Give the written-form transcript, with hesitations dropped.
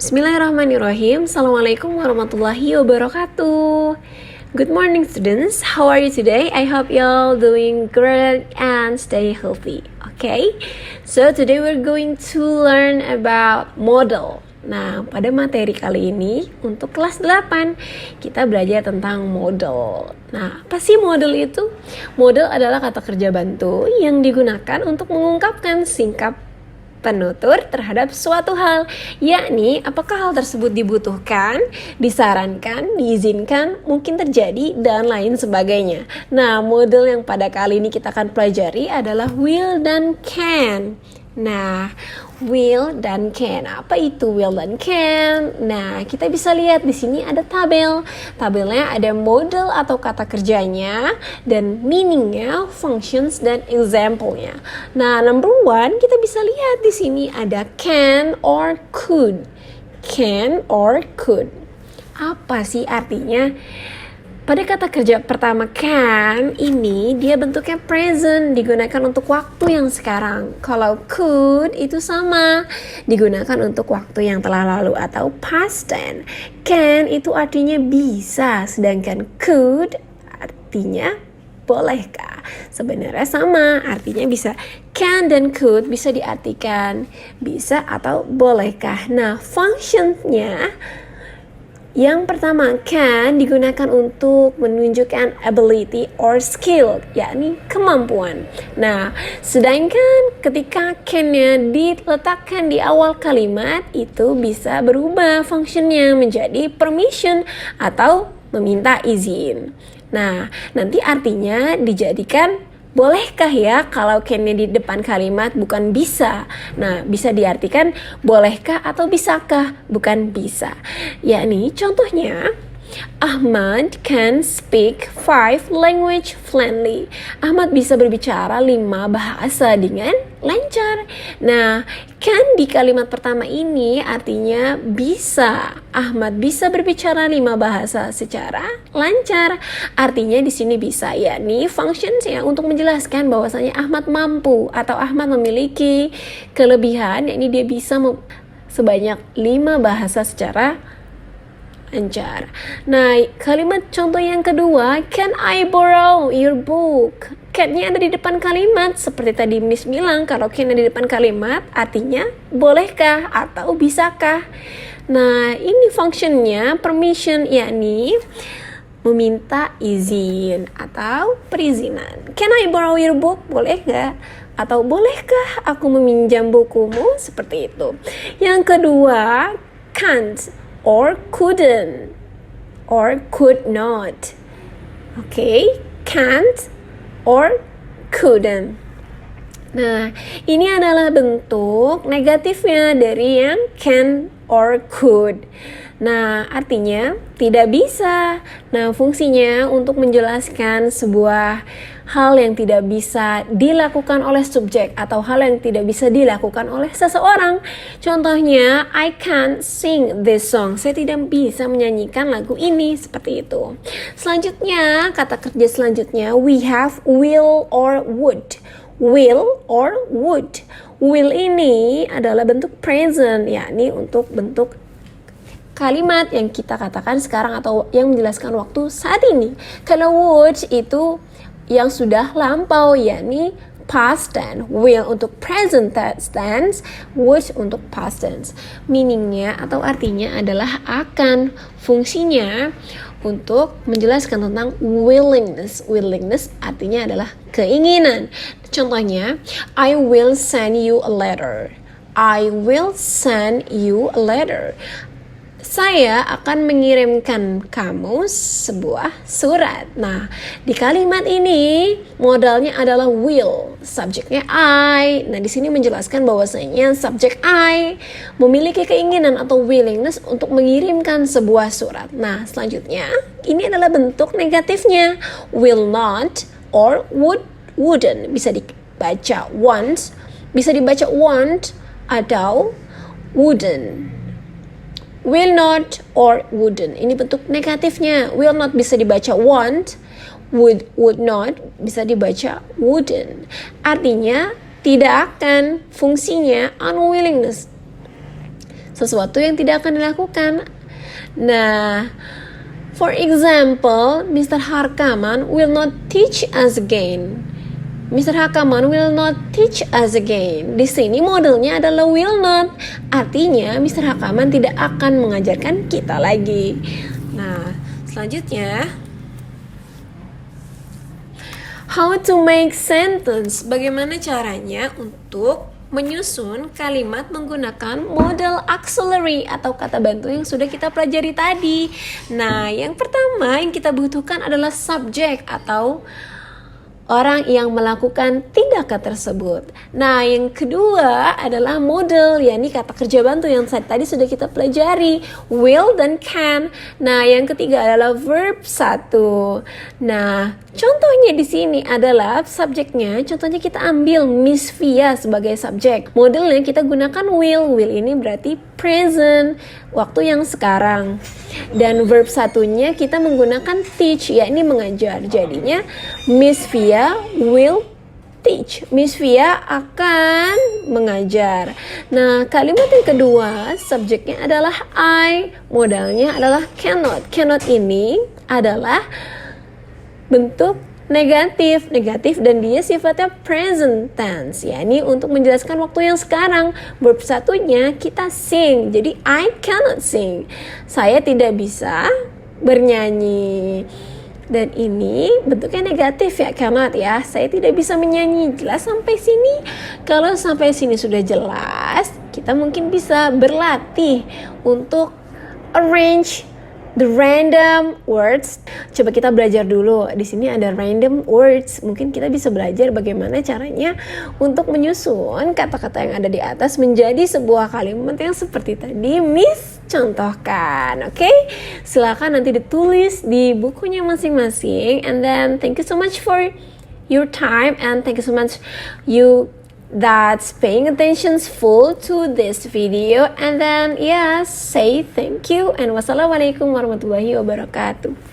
Bismillahirrahmanirrahim. Assalamualaikum warahmatullahi wabarakatuh. Good morning students. How are you today? I hope y'all doing great and stay healthy. Okay? So today we're going to learn about model. Nah, pada materi kali ini untuk kelas 8 kita belajar tentang model. Nah, apa sih model itu? Model adalah kata kerja bantu yang digunakan untuk mengungkapkan singkat penutur terhadap suatu hal, yakni apakah hal tersebut dibutuhkan, disarankan, diizinkan, mungkin terjadi, dan lain sebagainya. Nah, model yang pada kali ini kita akan pelajari adalah will dan can. Nah, will dan can. Apa itu will dan can? Nah, kita bisa lihat di sini ada tabel. Tabelnya ada model atau kata kerjanya dan meaningnya, functions dan example-nya. Nah, number one kita bisa lihat di sini ada can or could. Can or could. Apa sih artinya? Pada kata kerja pertama can, ini dia bentuknya present, digunakan untuk waktu yang sekarang. Kalau could itu sama, digunakan untuk waktu yang telah lalu atau past tense. Can itu artinya bisa, sedangkan could artinya bolehkah. Sebenarnya sama, artinya bisa. Can dan could bisa diartikan bisa atau bolehkah. Nah, functionnya yang pertama, can digunakan untuk menunjukkan ability or skill, yakni kemampuan. Nah, sedangkan ketika can-nya diletakkan di awal kalimat, itu bisa berubah fungsinya menjadi permission atau meminta izin. Nah, nanti artinya dijadikan bolehkah ya kalau can-nya di depan kalimat, bukan bisa. Nah, bisa diartikan bolehkah atau bisakah, bukan bisa. Yakni contohnya, Ahmad can speak 5 language fluently. Ahmad bisa berbicara 5 bahasa dengan lancar. Nah, can di kalimat pertama ini artinya bisa. Ahmad bisa berbicara 5 bahasa secara lancar. Artinya di sini bisa, yakni functions-nya untuk menjelaskan bahwasanya Ahmad mampu atau Ahmad memiliki kelebihan, yakni dia bisa sebanyak 5 bahasa secara lancar. Nah, kalimat contoh yang kedua, can I borrow your book? Can-nya ada di depan kalimat. Seperti tadi Miss bilang, kalau can ada di depan kalimat, artinya bolehkah atau bisakah. Nah, ini functionnya permission, yakni meminta izin atau perizinan. Can I borrow your book? Boleh gak? Atau bolehkah aku meminjam bukumu? Seperti itu. Yang kedua, can't or couldn't or could not. Okay, can't or couldn't. Nah, ini adalah bentuk negatifnya dari yang can or could. Nah, artinya tidak bisa. Nah, fungsinya untuk menjelaskan sebuah hal yang tidak bisa dilakukan oleh subjek atau hal yang tidak bisa dilakukan oleh seseorang. Contohnya, I can't sing this song. Saya tidak bisa menyanyikan lagu ini, seperti itu. Selanjutnya, kata kerja selanjutnya, we have will or would. Will or would. Will ini adalah bentuk present, yakni untuk bentuk kalimat yang kita katakan sekarang atau yang menjelaskan waktu saat ini. Kalau would itu yang sudah lampau, yakni past tense. Will untuk present tense, would untuk past tense. Meaningnya atau artinya adalah akan. Fungsinya untuk menjelaskan tentang willingness. Willingness artinya adalah keinginan. Contohnya, I will send you a letter. I will send you a letter. Saya akan mengirimkan kamu sebuah surat. Nah, di kalimat ini modalnya adalah will, subjeknya I. Nah, di sini menjelaskan bahwasanya subjek I memiliki keinginan atau willingness untuk mengirimkan sebuah surat. Nah, selanjutnya ini adalah bentuk negatifnya, will not or wouldn't. Bisa dibaca won't, bisa dibaca won't atau wouldn't. Will not or wouldn't. Ini bentuk negatifnya. Will not bisa dibaca won't, would not bisa dibaca wouldn't. Artinya tidak akan, fungsinya unwillingness. sesuatu yang tidak akan dilakukan. Nah, for example, Mr. Harkaman will not teach us again. Mr. Harkaman will not teach us again. Di sini modelnya adalah will not. Artinya Mr. Harkaman tidak akan mengajarkan kita lagi. Nah, selanjutnya, how to make sentence. Bagaimana caranya untuk menyusun kalimat menggunakan model auxiliary atau kata bantu yang sudah kita pelajari tadi. Nah, yang pertama yang kita butuhkan adalah subject atau orang yang melakukan tindakan tersebut. Nah, yang kedua adalah model, yakni kata kerja bantu yang tadi sudah kita pelajari, will dan can. Nah, yang ketiga adalah verb 1. Nah, contohnya di sini adalah subjeknya. Contohnya kita ambil Miss Via sebagai subjek. Modelnya kita gunakan will. Will ini berarti present, waktu yang sekarang. Dan verb satunya kita menggunakan teach, yakni mengajar. Jadinya Miss Via will teach. Miss Via akan mengajar. Nah, kalimat yang kedua, subjeknya adalah I, modalnya adalah cannot. Cannot ini adalah bentuk negatif dan dia sifatnya present tense, yakni untuk menjelaskan waktu yang sekarang. Verb satunya kita sing, jadi I cannot sing, saya tidak bisa bernyanyi. Dan ini bentuknya negatif ya, cannot ya, saya tidak bisa menyanyi. Jelas sampai sini? Kalau sampai sini sudah jelas, kita mungkin bisa berlatih untuk arrange the random words. Coba kita belajar dulu. Di sini ada random words. Mungkin kita bisa belajar bagaimana caranya untuk menyusun kata-kata yang ada di atas menjadi sebuah kalimat yang seperti tadi Miss contohkan. Oke? Silakan nanti ditulis di bukunya masing-masing. And then thank you so much for your time and thank you so much you that's paying attention full to this video, and then yes, say thank you and wassalamualaikum warahmatullahi wabarakatuh.